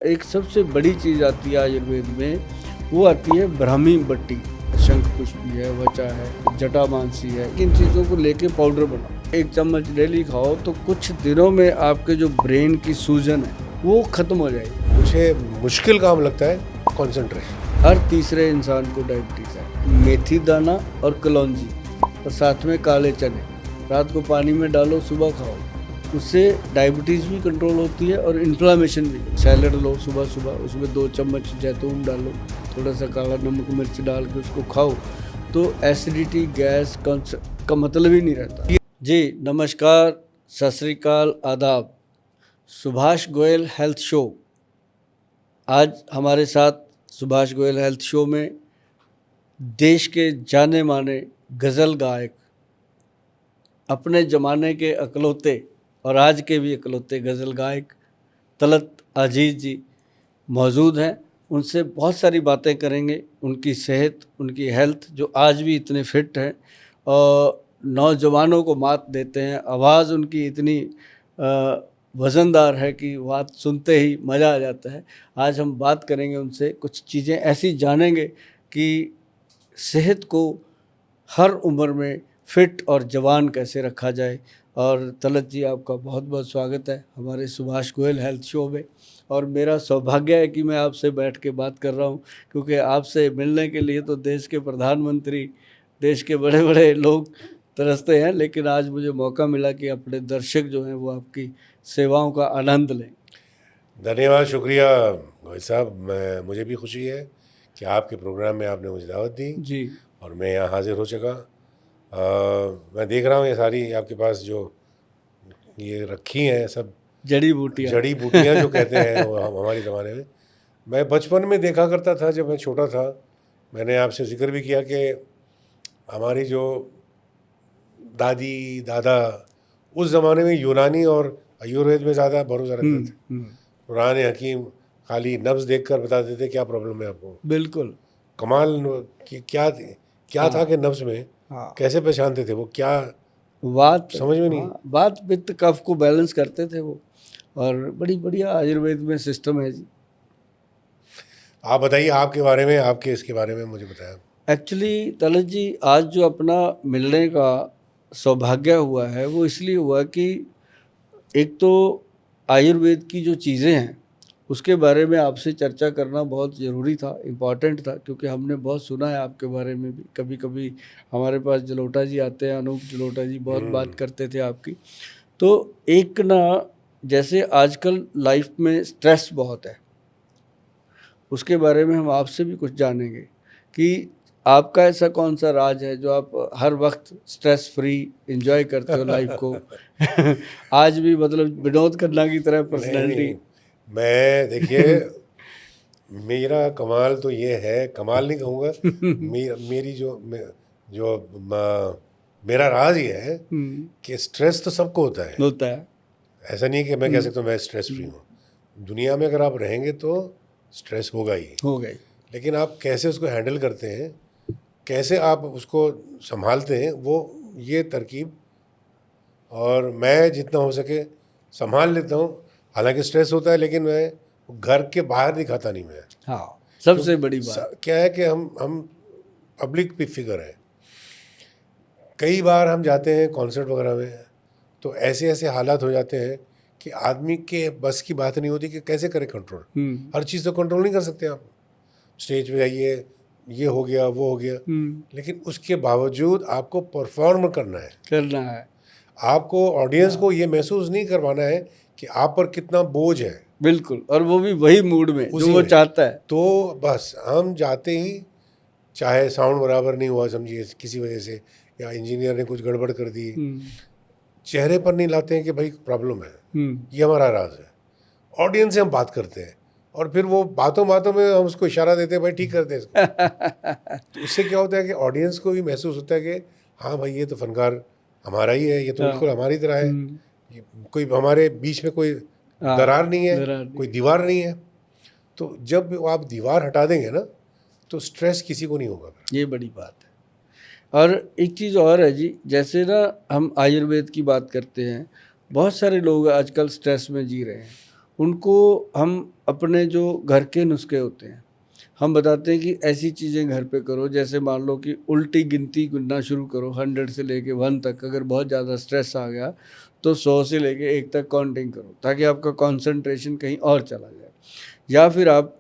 एक सबसे बड़ी चीज़ आती है आयुर्वेद में, वो आती है ब्राह्मी बट्टी। शंख पुष्पी है, वचा है, जटामांसी है, इन चीज़ों को लेके पाउडर बनाओ। 1 चम्मच डेली खाओ तो कुछ दिनों में आपके जो ब्रेन की सूजन है वो खत्म हो जाएगी। मुझे मुश्किल काम लगता है कंसंट्रेशन। हर तीसरे इंसान को डायबिटीज़ है। मेथी दाना और कलौंजी और साथ में काले चने रात को पानी में डालो, सुबह खाओ। उससे डायबिटीज़ भी कंट्रोल होती है और इन्फ्लामेशन भी। सैलड लो सुबह सुबह, उसमें 2 चम्मच जैतून डालो, थोड़ा सा काला नमक मिर्च डाल के उसको खाओ तो एसिडिटी गैस का मतलब ही नहीं रहता। जी नमस्कार, सत श्री अकाल, आदाब। Subhash Goyal health show. आज हमारे साथ सुभाष गोयल हेल्थ शो में देश के जाने माने गज़ल गायक, अपने ज़माने के अकलौते और आज के भी अकलौते गज़ल गायक तलत अजीज़ जी मौजूद हैं। उनसे बहुत सारी बातें करेंगे, उनकी सेहत, उनकी हेल्थ जो आज भी इतने फिट हैं और नौजवानों को मात देते हैं। आवाज़ उनकी इतनी वज़नदार है कि बात सुनते ही मज़ा आ जाता है। आज हम बात करेंगे उनसे, कुछ चीज़ें ऐसी जानेंगे कि सेहत को हर उम्र में फिट और जवान कैसे रखा जाए। और तलत जी आपका बहुत बहुत स्वागत है हमारे सुभाष गोयल हेल्थ शो में। और मेरा सौभाग्य है कि मैं आपसे बैठ के बात कर रहा हूँ, क्योंकि आपसे मिलने के लिए तो देश के प्रधानमंत्री, देश के बड़े बड़े लोग तरसते हैं, लेकिन आज मुझे मौका मिला कि अपने दर्शक जो हैं वो आपकी सेवाओं का आनंद लें। धन्यवाद, शुक्रिया गोयल साहब। मुझे भी खुशी है कि आपके प्रोग्राम में आपने मुझे दावत दी जी और मैं यहाँ हाजिर हो चुका। मैं देख रहा हूँ ये सारी आपके पास जो ये रखी हैं सब जड़ी बूटियाँ जो कहते हैं वो हमारे ज़माने में। मैं बचपन में देखा करता था जब मैं छोटा था। मैंने आपसे जिक्र भी किया कि हमारी जो दादी दादा उस ज़माने में यूनानी और आयुर्वेद में ज़्यादा भरोसा रखते थे। पुराने हकीम खाली नब्ज़ देखकर बता देते क्या प्रॉब्लम है आपको। बिल्कुल। कमाल कि क्या था कि नब्ज़ में कैसे पहचानते थे वो, क्या वात समझ में नहीं। वात पित्त कफ को बैलेंस करते थे वो, और बड़ी बढ़िया आयुर्वेद में सिस्टम है जी। आप बताइए आपके बारे में, आपके इसके बारे में मुझे बताया। एक्चुअली तलत जी, आज जो अपना मिलने का सौभाग्य हुआ है वो इसलिए हुआ कि एक तो आयुर्वेद की जो चीज़ें हैं उसके बारे में आपसे चर्चा करना बहुत ज़रूरी था, इम्पॉर्टेंट था, क्योंकि हमने बहुत सुना है आपके बारे में भी। कभी कभी हमारे पास जलोटा जी आते हैं, अनूप जलोटा जी, बहुत बात करते थे आपकी। तो एक ना, जैसे आजकल लाइफ में स्ट्रेस बहुत है, उसके बारे में हम आपसे भी कुछ जानेंगे कि आपका ऐसा कौन सा राज है जो आप हर वक्त स्ट्रेस फ्री एंजॉय करते हो लाइफ को। आज भी मतलब विनोद खन्ना की तरह पर्सनैलिटी। मैं देखिए मेरा कमाल तो ये है, कमाल नहीं कहूँगा, मेरी मेरा राज ये है कि स्ट्रेस तो सबको होता है। ऐसा नहीं कि मैं कह सकता हूँ मैं स्ट्रेस फ्री हूँ। दुनिया में अगर आप रहेंगे तो स्ट्रेस होगा ही, लेकिन आप कैसे उसको हैंडल करते हैं, कैसे आप उसको संभालते हैं, वो ये तरकीब, और मैं जितना हो सके संभाल लेता हूँ। हालांकि स्ट्रेस होता है लेकिन मैं घर के बाहर दिखाता नहीं। मैं हाँ, सबसे बड़ी बात क्या है कि हम पब्लिक फिगर हैं। कई बार हम जाते हैं कॉन्सर्ट वगैरह में तो ऐसे ऐसे हालात हो जाते हैं कि आदमी के बस की बात नहीं होती कि कैसे करे कंट्रोल। हर चीज़ तो कंट्रोल नहीं कर सकते आप। स्टेज पे जाइए, ये हो गया वो हो गया, लेकिन उसके बावजूद आपको परफॉर्म करना है। आपको ऑडियंस को ये महसूस नहीं करवाना है कि आप पर कितना बोझ है। बिल्कुल, और वो भी वही मूड में जो वो चाहता है। तो बस हम जाते ही, चाहे साउंड बराबर नहीं हुआ समझिए किसी वजह से, या इंजीनियर ने कुछ गड़बड़ कर दी, चेहरे पर नहीं लाते हैं कि भाई प्रॉब्लम है, ये हमारा राज है। ऑडियंस से हम बात करते हैं और फिर वो बातों बातों में हम उसको इशारा देते हैं भाई ठीक करते हैं इसको। तो उससे क्या होता है कि ऑडियंस को भी महसूस होता है कि हाँ भाई ये तो फनकार हमारा ही है, ये तो बिल्कुल हमारी तरह है, कोई हमारे बीच में कोई दरार नहीं है, कोई दीवार नहीं है। तो जब आप दीवार हटा देंगे ना तो स्ट्रेस किसी को नहीं होगा। ये बड़ी बात है। और एक चीज़ और है जी, जैसे ना हम आयुर्वेद की बात करते हैं, बहुत सारे लोग आजकल स्ट्रेस में जी रहे हैं। उनको हम अपने जो घर के नुस्खे होते हैं हम बताते हैं कि ऐसी चीज़ें घर पे करो, जैसे मान लो कि उल्टी गिनती गिनना शुरू करो 100 से लेके 1 तक। अगर बहुत ज़्यादा स्ट्रेस आ गया तो 100 से लेके 1 तक काउंटिंग करो, ताकि आपका कंसंट्रेशन कहीं और चला जाए। या फिर आप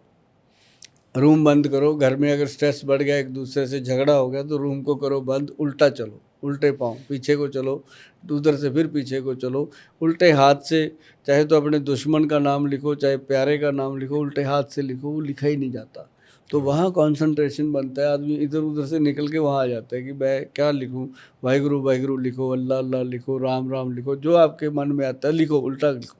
रूम बंद करो, घर में अगर स्ट्रेस बढ़ गया, एक दूसरे से झगड़ा हो गया, तो रूम को करो बंद, उल्टा चलो, उल्टे पाँव पीछे को चलो, उधर से फिर पीछे को चलो, उल्टे हाथ से, चाहे तो अपने दुश्मन का नाम लिखो, चाहे प्यारे का नाम लिखो, उल्टे हाथ से लिखो, वो लिखा ही नहीं जाता। तो वहाँ कंसंट्रेशन बनता है, आदमी इधर उधर से निकल के वहाँ आ जाता है कि मैं क्या लिखूँ, वाहिगुरु वाहिगुरु लिखो, अल्लाह अल्लाह लिखो, राम राम लिखो, जो आपके मन में आता है लिखो, उल्टा लिखो।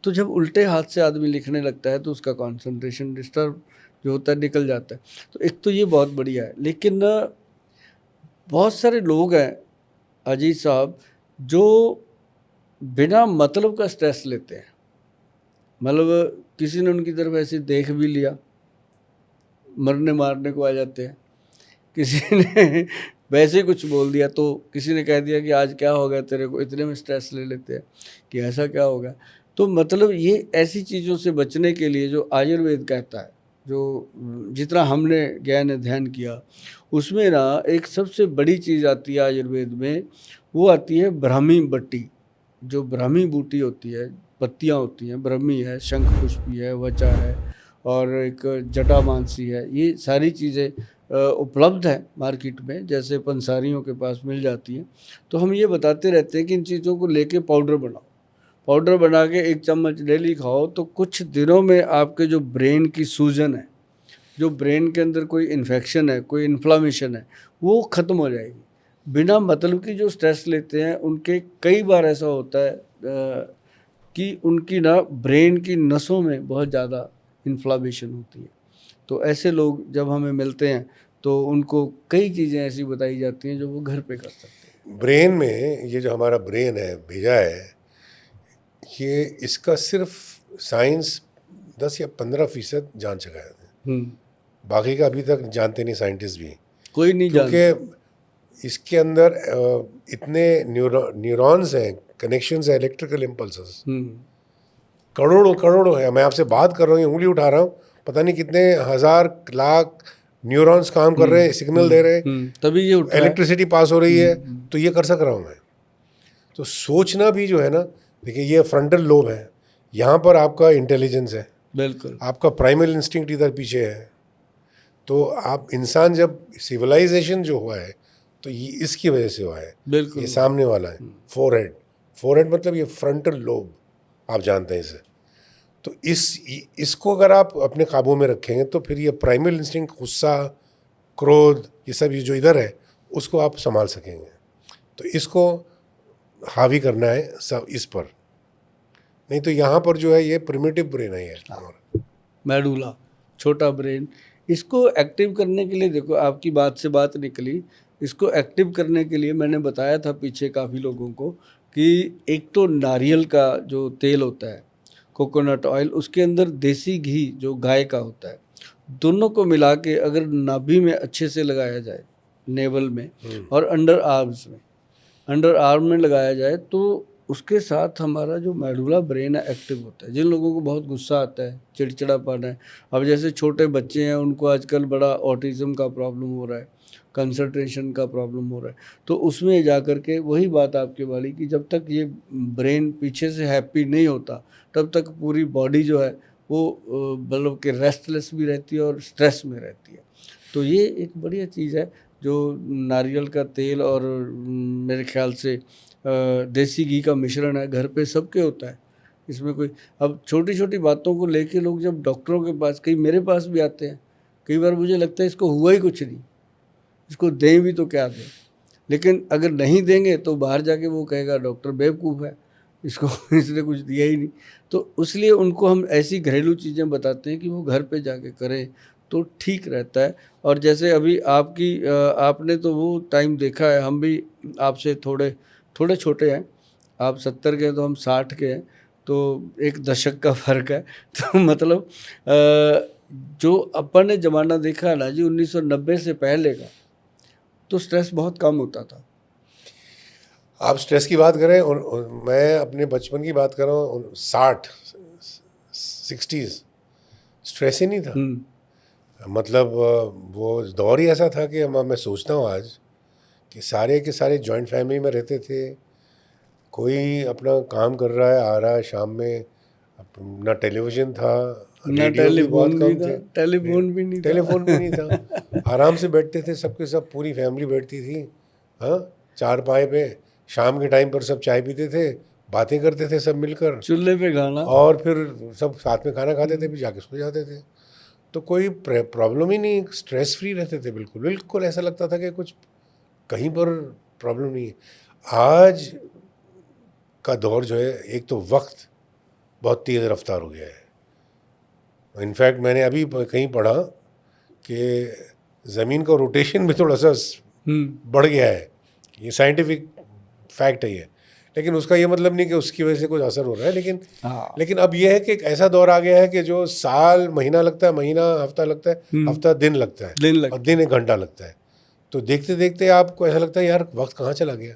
तो जब उल्टे हाथ से आदमी लिखने लगता है तो उसका कंसंट्रेशन डिस्टर्ब जो होता है निकल जाता है। तो एक तो ये बहुत बढ़िया है, लेकिन बहुत सारे लोग हैं अजीत साहब जो बिना मतलब का स्ट्रेस लेते हैं। मतलब किसी ने उनकी तरफ ऐसे देख भी लिया, मरने मारने को आ जाते हैं। किसी ने वैसे ही कुछ बोल दिया, तो किसी ने कह दिया कि आज क्या हो गया तेरे को, इतने में स्ट्रेस ले लेते हैं कि ऐसा क्या हो गया। तो मतलब ये ऐसी चीज़ों से बचने के लिए जो आयुर्वेद कहता है, जो जितना हमने ज्ञान अध्ययन किया, उसमें ना एक सबसे बड़ी चीज़ आती है आयुर्वेद में, वो आती है ब्राह्मी बट्टी। जो ब्राह्मी बूटी होती है, पत्तियाँ होती हैं, ब्रह्मी है, शंख पुष्पी है, वचा है और एक जटामांसी है, ये सारी चीज़ें उपलब्ध है मार्केट में, जैसे पंसारियों के पास मिल जाती हैं। तो हम ये बताते रहते हैं कि इन चीज़ों को लेके पाउडर बनाओ, पाउडर बना के 1 चम्मच डेली खाओ, तो कुछ दिनों में आपके जो ब्रेन की सूजन है, जो ब्रेन के अंदर कोई इन्फेक्शन है, कोई इन्फ्लामेशन है, वो ख़त्म हो जाएगी। बिना मतलब की जो स्ट्रेस लेते हैं उनके कई बार ऐसा होता है कि उनकी ना ब्रेन की नसों में बहुत ज़्यादा इन्फ्लामेशन होती है। तो ऐसे लोग जब हमें मिलते हैं तो उनको कई चीज़ें ऐसी बताई जाती हैं जो वो घर पे कर सकते हैं। ब्रेन में ये जो हमारा ब्रेन है भेजा है, ये इसका सिर्फ साइंस 10 या 15% जान चुका है। बाकी का अभी तक जानते नहीं साइंटिस्ट भी, कोई नहीं जानता। क्योंकि इसके अंदर इतने न्यूरॉन्स हैं, कनेक्शंस हैं, इलेक्ट्रिकल इम्पल्सेस करोड़ों करोड़ों है। मैं आपसे बात कर रहा हूँ, उंगली उठा रहा हूँ, पता नहीं कितने हजार लाख न्यूरॉन्स काम कर रहे हैं, सिग्नल दे रहे हैं, तभी ये उठ रहा है। इलेक्ट्रिसिटी पास हो रही है, तो ये कर सक रहा हूँ मैं। तो सोचना भी जो है ना, देखिए ये फ्रंटल लोब है, यहाँ पर आपका इंटेलिजेंस है, बिल्कुल आपका प्राइमरी इंस्टिंक्ट इधर पीछे है। तो आप इंसान जब सिविलाइजेशन जो हुआ है तो ये इसकी वजह से हुआ है। बिल्कुल ये सामने वाला है फोरहेड, फोरहेड मतलब ये फ्रंटल लोब, आप जानते हैं इसे। तो इसको अगर आप अपने काबू में रखेंगे तो फिर ये प्राइमरी इंस्टिंक्ट, गुस्सा, क्रोध, ये सब ये जो इधर है उसको आप संभाल सकेंगे। तो इसको हावी करना है सब इस पर, नहीं तो यहाँ पर जो है ये प्रिमिटिव ब्रेन है ये हमारा मेडुला, छोटा ब्रेन। इसको एक्टिव करने के लिए, देखो आपकी बात से बात निकली, इसको एक्टिव करने के लिए मैंने बताया था पीछे काफ़ी लोगों को कि एक तो नारियल का जो तेल होता है, कोकोनट ऑयल, उसके अंदर देसी घी जो गाय का होता है, दोनों को मिला के अगर नाभि में अच्छे से लगाया जाए, नेवल में और अंडर आर्म्स में, अंडर आर्म में लगाया जाए, तो उसके साथ हमारा जो मेडुला ब्रेन है एक्टिव होता है। जिन लोगों को बहुत गुस्सा आता है, चिड़चिड़ापन है, अब जैसे छोटे बच्चे हैं उनको आजकल बड़ा ऑटिज़म का प्रॉब्लम हो रहा है, कंसंट्रेशन का प्रॉब्लम हो रहा है, तो उसमें जा कर के वही बात आपके वाली कि जब तक ये ब्रेन पीछे से हैप्पी नहीं होता तब तक पूरी बॉडी जो है वो मतलब कि रेस्टलेस भी रहती है और स्ट्रेस में रहती है। तो ये एक बढ़िया चीज़ है जो नारियल का तेल और मेरे ख्याल से देसी घी का मिश्रण है, घर पे सबके होता है। इसमें कोई, अब छोटी छोटी बातों को लेके लोग जब डॉक्टरों के पास, कई मेरे पास भी आते हैं, कई बार मुझे लगता है इसको हुआ ही कुछ नहीं, इसको दें भी तो क्या दें, लेकिन अगर नहीं देंगे तो बाहर जाके वो कहेगा डॉक्टर बेवकूफ़ है, इसको इसने कुछ दिया ही नहीं। तो इसलिए उनको हम ऐसी घरेलू चीज़ें बताते हैं कि वो घर पे जाके करें तो ठीक रहता है। और जैसे अभी आपने तो वो टाइम देखा है, हम भी आपसे थोड़े छोटे हैं, आप 70 के हैं तो हम 60 के हैं, तो 1 दशक का फ़र्क है। तो मतलब जो अपन ने ज़माना देखा है ना जी 1990 से पहले का, तो स्ट्रेस बहुत कम होता था। आप स्ट्रेस की बात करें और मैं अपने बचपन की बात कर रहा हूँ, 60s स्ट्रेस ही नहीं था। मतलब वो दौर ही ऐसा था कि मैं सोचता हूँ आज कि सारे के सारे जॉइंट फैमिली में रहते थे, कोई अपना काम कर रहा है, आ रहा है शाम में, ना टेलीविज़न था, ना रेडियो भी बहुत टेलीफोन भी कम था, थे, टेलीफोन भी नहीं था। टेलीफोन भी नहीं था। आराम से बैठते थे सबके सब, पूरी फैमिली बैठती थी, हाँ, चारपाई पे, शाम के टाइम पर सब चाय पीते थे, बातें करते थे सब मिलकर, चूल्हे पे खाना। और फिर सब साथ में खाना खाते थे, फिर जाके सो जाते थे। तो कोई प्रॉब्लम ही नहीं, स्ट्रेस फ्री रहते थे, बिल्कुल बिल्कुल ऐसा लगता था कि कुछ कहीं पर प्रॉब्लम नहीं है। आज का दौर जो है, एक तो वक्त बहुत तेज़ रफ्तार हो गया है। इनफैक्ट मैंने अभी कहीं पढ़ा कि ज़मीन का रोटेशन भी थोड़ा सा बढ़ गया है। ये साइंटिफिक फैक्ट है ये, लेकिन उसका ये मतलब नहीं कि उसकी वजह से कुछ असर हो रहा है। लेकिन अब ये है कि एक ऐसा दौर आ गया है कि जो साल महीना लगता है, महीना हफ्ता लगता है, हफ्ता दिन लगता है, और दिन 1 घंटा लगता है। तो देखते देखते आपको ऐसा लगता है यार वक्त कहाँ चला गया।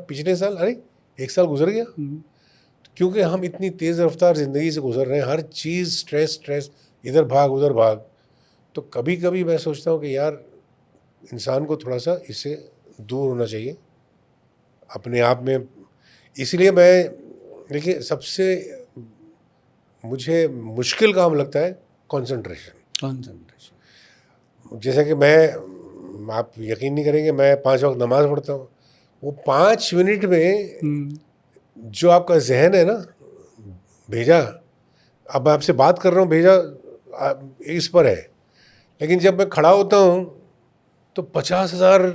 पिछले साल अरे 1 साल गुजर गया, क्योंकि हम इतनी तेज़ रफ्तार ज़िंदगी से गुजर रहे हैं, हर चीज़ स्ट्रेस, इधर भाग उधर भाग। तो कभी कभी मैं सोचता हूँ कि यार इंसान को थोड़ा सा इससे दूर होना चाहिए अपने आप में। इसलिए मैं, देखिए, सबसे मुझे मुश्किल काम लगता है कंसंट्रेशन। जैसे कि आप यकीन नहीं करेंगे, मैं 5 वक्त नमाज पढ़ता हूँ, वो 5 मिनट में जो आपका जहन है ना भेजा, अब मैं आपसे बात कर रहा हूँ, भेजा इस पर है, लेकिन जब मैं खड़ा होता हूँ तो 50,000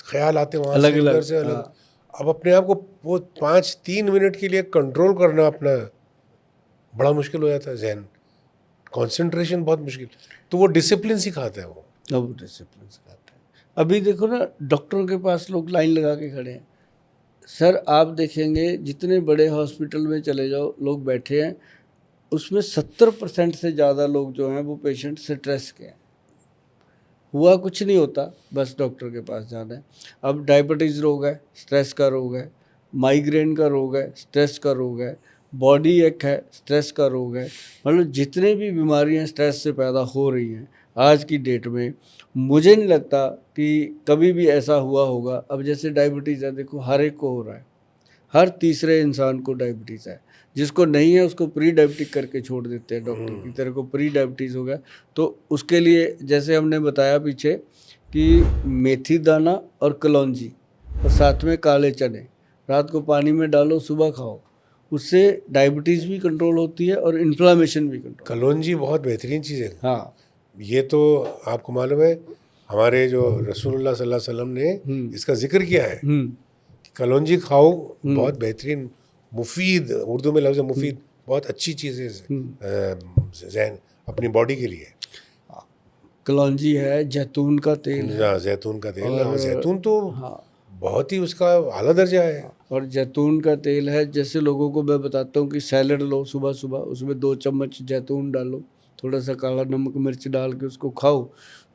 ख्याल आते हैं वहाँ से, इधर से अलग। अब अपने आप को वो 3 मिनट के लिए कंट्रोल करना अपना बड़ा मुश्किल हो जाता है। जहन कंसंट्रेशन बहुत मुश्किल। तो वो डिसिप्लिन सिखाता है, वो डिसिप्लिन सिखाता है। अभी देखो ना, डॉक्टरों के पास लोग लाइन लगा के खड़े हैं। सर आप देखेंगे जितने बड़े हॉस्पिटल में चले जाओ, लोग बैठे हैं, उसमें 70% से ज़्यादा लोग जो हैं वो पेशेंट स्ट्रेस के हैं। हुआ कुछ नहीं होता, बस डॉक्टर के पास जाना है। अब डायबिटीज़ रोग है, स्ट्रेस का रोग है, माइग्रेन का रोग है, स्ट्रेस का रोग है, बॉडी एक है, स्ट्रेस का रोग है। मतलब जितने भी बीमारियां स्ट्रेस से पैदा हो रही हैं आज की डेट में, मुझे नहीं लगता कि कभी भी ऐसा हुआ होगा। अब जैसे डायबिटीज़ है, देखो हर एक को हो रहा है, हर तीसरे इंसान को डायबिटीज़ है। जिसको नहीं है उसको प्री डायबिटिक करके छोड़ देते हैं डॉक्टर की तरह को, प्री डायबिटीज़ हो गया। तो उसके लिए जैसे हमने बताया पीछे कि मेथी दाना और कलौंजी और साथ में काले चने रात को पानी में डालो, सुबह खाओ, उससे डायबिटीज़ भी कंट्रोल होती है और इन्फ्लामेशन भी कंट्रोल। कलौंजी बहुत बेहतरीन चीज़ है। हाँ, ये तो आपको मालूम है, हमारे जो रसूलुल्लाह सल्लल्लाहु अलैहि वसल्लम ने इसका जिक्र किया है, कलौंजी खाओ, बहुत बेहतरीन, मुफीद, उर्दू में लफ्ज़ मुफीद, बहुत अच्छी चीज़ है जहन अपनी बॉडी के लिए। कलौंजी है, जैतून का तेल है, जैतून का तेल, और जैतून तो बहुत ही उसका आला दर्जा है। और जैतून का तेल है, जैसे लोगों को मैं बताता हूँ कि सैलड लो सुबह सुबह, उसमें 2 चम्मच जैतून डालो, थोड़ा सा काला नमक मिर्च डाल के उसको खाओ,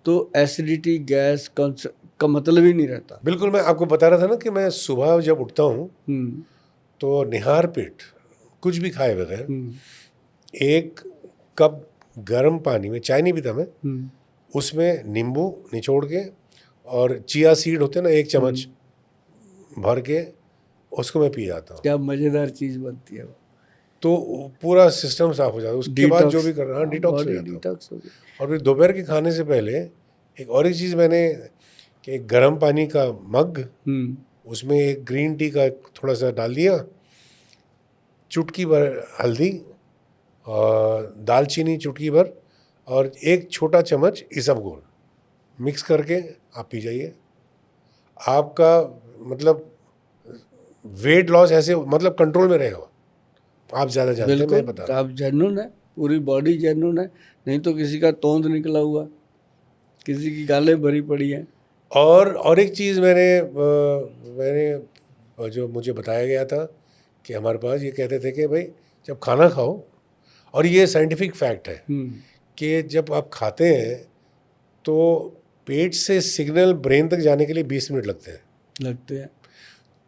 तो एसिडिटी गैस का मतलब ही नहीं रहता। बिल्कुल, मैं आपको बता रहा था ना कि मैं सुबह जब उठता हूँ तो निहार पेट, कुछ भी खाए बगैर, 1 कप गर्म पानी में, चाय नहीं पीता मैं, उसमें नींबू निचोड़ के और चिया सीड होते हैं ना, 1 चम्मच भर के उसको मैं पी जाता हूँ। क्या मज़ेदार चीज़ बनती है वो। तो पूरा सिस्टम साफ हो जाता है। उसके बाद जो भी कर रहा हूँ डिटॉक्स हो जाता हूँ। और फिर दोपहर के खाने से पहले एक और चीज़ मैंने, कि एक गर्म पानी का मग, उसमें एक ग्रीन टी का थोड़ा सा डाल दिया, चुटकी भर हल्दी और दालचीनी चुटकी भर, और 1 छोटा चम्मच इसबगोल मिक्स करके आप पी जाइए। आपका मतलब वेट लॉस ऐसे मतलब कंट्रोल में रहेगा। आप ज़्यादा जानते हैं, मैं बता रहा हूँ। आप जेन्युइन है, पूरी बॉडी जेन्युइन है, नहीं तो किसी का तोंद निकला हुआ, किसी की गालें भरी पड़ी हैं। और एक चीज़ मैंने जो मुझे बताया गया था कि हमारे पास ये कहते थे कि भाई जब खाना खाओ, और ये साइंटिफिक फैक्ट है कि जब आप खाते हैं तो पेट से सिग्नल ब्रेन तक जाने के लिए 20 मिनट लगते हैं।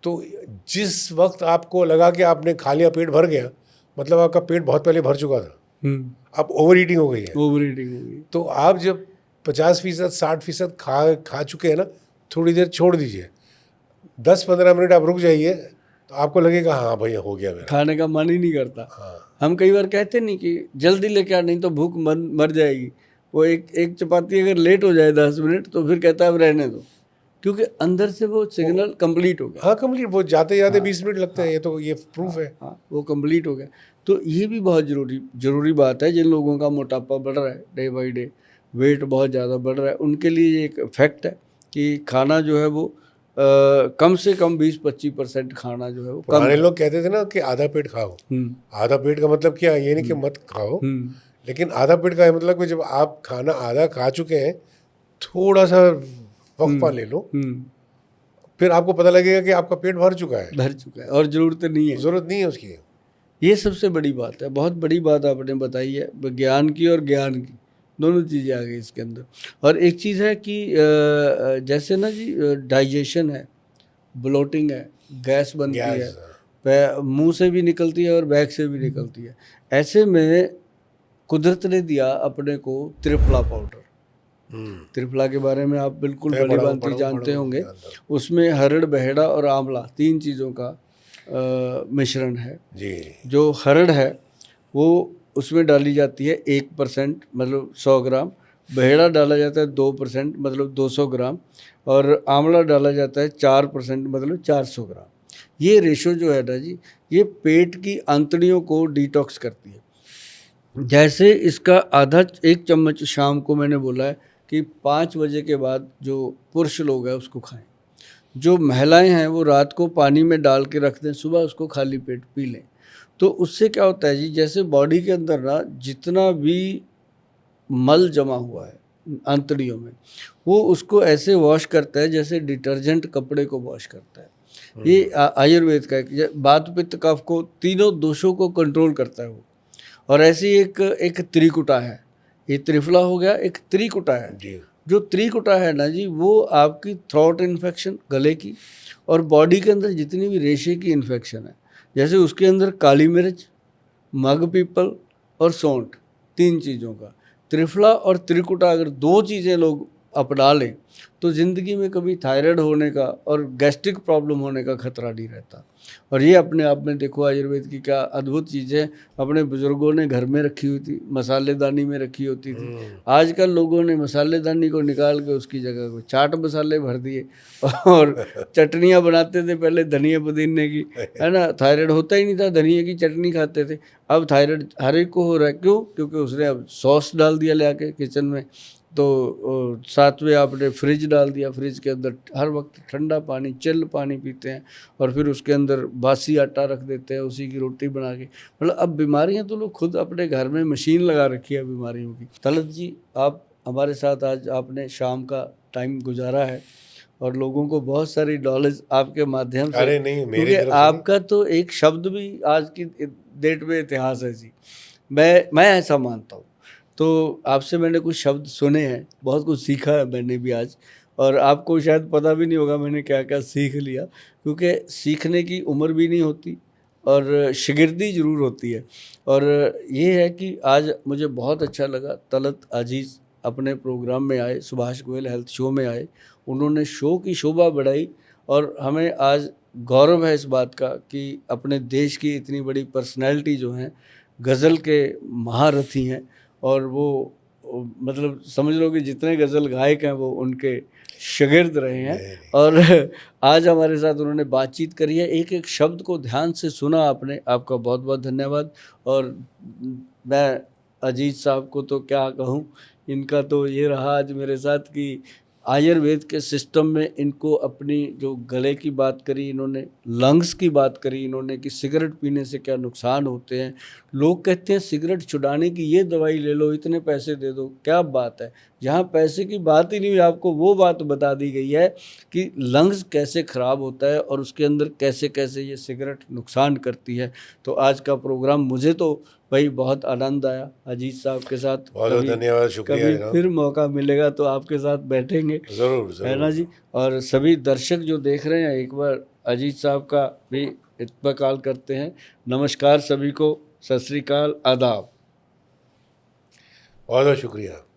तो जिस वक्त आपको लगा कि आपने खा लिया, पेट भर गया, मतलब आपका पेट बहुत पहले भर चुका था। अब ओवर ईटिंग हो गई है। ओवर ईटिंग हो गई। तो आप जब 50% 60% खा चुके हैं ना, थोड़ी देर छोड़ दीजिए, 10-15 मिनट आप रुक जाइए, तो आपको लगेगा हाँ भैया हो गया मेरा। खाने का मन ही नहीं करता। हाँ। हम कई बार कहते नहीं कि जल्दी लेके आ, नहीं तो भूख मर जाएगी। वो एक चपाती अगर लेट हो जाए 10 मिनट तो फिर कहता है अब रहने दो, क्योंकि अंदर से वो सिग्नल कंप्लीट हो गया। हाँ कंप्लीट, वो जाते जाते 20 मिनट लगते हैं, ये प्रूफ है। हाँ, वो कंप्लीट हो गया। तो ये भी बहुत जरूरी बात है। जिन लोगों का मोटापा बढ़ रहा है डे बाई डे, वेट बहुत ज़्यादा बढ़ रहा है, उनके लिए ये एक फैक्ट है कि खाना जो है वो कम से कम 20-25% खाना जो है वो कम। पुराने लोग कहते थे ना कि आधा पेट खाओ। आधा पेट का मतलब क्या है, ये नहीं कि मत खाओ, लेकिन आधा पेट का मतलब कि जब आप खाना आधा खा चुके हैं, थोड़ा सा वक्फा ले लो, फिर आपको पता लगेगा कि आपका पेट भर चुका है और ज़रूरत नहीं है उसकी। ये सबसे बड़ी बात है। बहुत बड़ी बात आपने बताई है, विज्ञान की और ज्ञान की, दोनों चीज़ें आ गई इसके अंदर। और एक चीज़ है कि जैसे ना जी डाइजेशन है, ब्लोटिंग है, गैस बनती है, मुंह से भी निकलती है और बैक से भी निकलती है। ऐसे में कुदरत ने दिया अपने को त्रिफला पाउडर। त्रिफला के बारे में आप बिल्कुल बड़ी बात जानते होंगे। उसमें हरड़, बहेड़ा और आंवला 3 चीज़ों का मिश्रण है जी। जो हरड़ है वो उसमें डाली जाती है 1% मतलब 100 ग्राम, बहेड़ा डाला जाता है 2% मतलब 200 ग्राम, और आंवला डाला जाता है 4% मतलब 400 ग्राम। ये रेशो जो है ना जी, ये पेट की आंतड़ियों को डिटॉक्स करती है। जैसे इसका आधा 1 चम्मच शाम को मैंने बोला है कि 5 बजे के बाद जो पुरुष लोग हैं उसको खाएं। जो महिलाएं हैं वो रात को पानी में डाल के रख दें, सुबह उसको खाली पेट पी लें। तो उससे क्या होता है जी, जैसे बॉडी के अंदर ना जितना भी मल जमा हुआ है आंतड़ियों में, वो उसको ऐसे वॉश करता है जैसे डिटर्जेंट कपड़े को वॉश करता है। ये आयुर्वेद का एक वात पित्त कफ को, तीनों दोषों को कंट्रोल करता है वो। और ऐसी एक त्रिकुटा है, ये त्रिफला हो गया, एक त्रिकुटा है जी। जो त्रिकुटा है ना जी, वो आपकी थ्रोट इन्फेक्शन, गले की, और बॉडी के अंदर जितनी भी रेशे की इन्फेक्शन है, जैसे उसके अंदर काली मिर्च, मग पीपल और सौंठ, 3 चीज़ों का त्रिफला और त्रिकुटा अगर 2 चीज़ें लोग अपना लें तो ज़िंदगी में कभी थायराइड होने का और गैस्ट्रिक प्रॉब्लम होने का खतरा नहीं रहता। और ये अपने आप में देखो आयुर्वेद की क्या अद्भुत चीज़ें अपने बुजुर्गों ने घर में रखी हुई थी, मसालेदानी में रखी होती थी। आजकल लोगों ने मसालेदानी को निकाल के उसकी जगह को चाट मसाले भर दिए और चटनियाँ बनाते थे पहले धनिया पुदीने की, है ना। थायराइड होता ही नहीं था, धनिया की चटनी खाते थे। अब थायराइड हर एक को हो रहा है, क्यों? क्योंकि उसने अब सॉस डाल दिया ले आके किचन में, तो साथ में आपने फ्रिज डाल दिया, फ्रिज के अंदर हर वक्त ठंडा पानी, चिल्ड पानी पीते हैं, और फिर उसके अंदर बासी आटा रख देते हैं, उसी की रोटी बना के। मतलब अब बीमारियां तो लोग खुद अपने घर में मशीन लगा रखी है बीमारियों की। तलत जी, आप हमारे साथ आज आपने शाम का टाइम गुजारा है और लोगों को बहुत सारी नॉलेज आपके माध्यम से, अरे नहीं, मेरे क्योंकि आपका तो एक शब्द भी आज की डेट में इतिहास है जी, मैं ऐसा मानता हूँ। तो आपसे मैंने कुछ शब्द सुने हैं, बहुत कुछ सीखा है मैंने भी आज, और आपको शायद पता भी नहीं होगा मैंने क्या क्या सीख लिया, क्योंकि सीखने की उम्र भी नहीं होती और शिगिर्दी ज़रूर होती है। और ये है कि आज मुझे बहुत अच्छा लगा, तलत अजीज़ अपने प्रोग्राम में आए, सुभाष गोयल हेल्थ शो में आए, उन्होंने शो की शोभा बढ़ाई, और हमें आज गौरव है इस बात का कि अपने देश की इतनी बड़ी पर्सनैलिटी जो हैं, गज़ल के महारथी हैं, और वो मतलब समझ लो कि जितने गज़ल गायक हैं वो उनके शागिर्द रहे हैं। और आज हमारे साथ उन्होंने बातचीत करी है, एक एक शब्द को ध्यान से सुना आपने, आपका बहुत बहुत धन्यवाद। और मैं अजीज साहब को तो क्या कहूँ, इनका तो ये रहा आज मेरे साथ कि आयुर्वेद के सिस्टम में इनको अपनी जो गले की बात करी इन्होंने, लंग्स की बात करी इन्होंने कि सिगरेट पीने से क्या नुकसान होते हैं। लोग कहते हैं सिगरेट छुड़ाने की ये दवाई ले लो, इतने पैसे दे दो, क्या बात है। जहाँ पैसे की बात ही नहीं हुई, आपको वो बात बता दी गई है कि लंग्स कैसे ख़राब होता है और उसके अंदर कैसे कैसे ये सिगरेट नुकसान करती है। तो आज का प्रोग्राम मुझे तो भाई बहुत आनंद आया अजीज साहब के साथ। बहुत धन्यवाद, शुक्रिया। कभी फिर मौका मिलेगा तो आपके साथ बैठेंगे, ज़रूर है ना जी। और सभी दर्शक जो देख रहे हैं, एक बार अजीज साहब का भी इत्तकाल करते हैं। नमस्कार सभी को, सत श्री अकाल, आदाब। बहुत बहुत शुक्रिया।